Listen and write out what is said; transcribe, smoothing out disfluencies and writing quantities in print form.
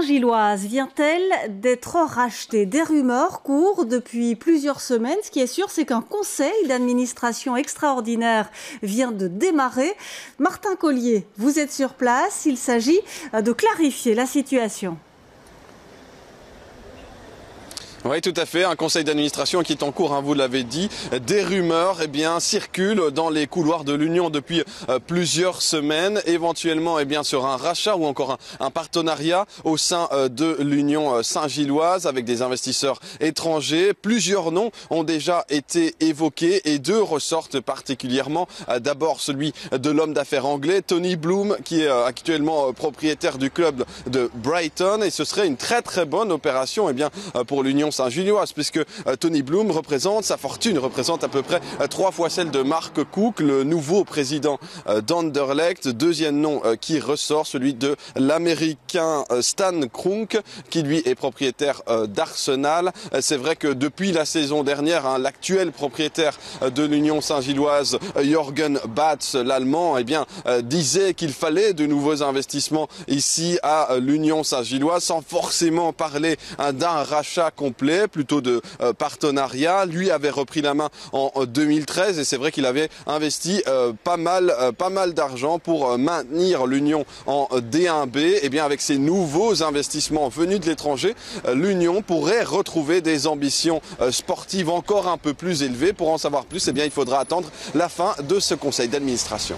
Saint-Gilloise vient-elle d'être rachetée? Des rumeurs courent depuis plusieurs semaines. Ce qui est sûr, c'est qu'un conseil d'administration extraordinaire vient de démarrer. Martin Collier, vous êtes sur place. Il s'agit de clarifier la situation. Oui, tout à fait. Un conseil d'administration qui est en cours, vous l'avez dit. Des rumeurs circulent dans les couloirs de l'Union depuis plusieurs semaines, éventuellement sur un rachat ou encore un partenariat au sein de l'Union Saint-Gilloise avec des investisseurs étrangers. Plusieurs noms ont déjà été évoqués et deux ressortent particulièrement. D'abord celui de l'homme d'affaires anglais, Tony Bloom, qui est actuellement propriétaire du club de Brighton, et ce serait une très bonne opération pour l'Union Saint-Gilloise, puisque Tony Bloom sa fortune représente à peu près 3 fois celle de Mark Cook, le nouveau président d'Anderlecht. Deuxième nom qui ressort, celui de l'américain Stan Kroenke, qui lui est propriétaire d'Arsenal. C'est vrai que depuis la saison dernière, l'actuel propriétaire de l'Union Saint-Gilloise, Jürgen Batz, l'allemand, disait qu'il fallait de nouveaux investissements ici à l'Union Saint-Gilloise, sans forcément parler d'un rachat complet, plutôt de partenariat. Lui avait repris la main en 2013 et c'est vrai qu'il avait investi pas mal d'argent pour maintenir l'Union en D1B. Avec ces nouveaux investissements venus de l'étranger, l'Union pourrait retrouver des ambitions sportives encore un peu plus élevées. Pour en savoir plus, il faudra attendre la fin de ce conseil d'administration.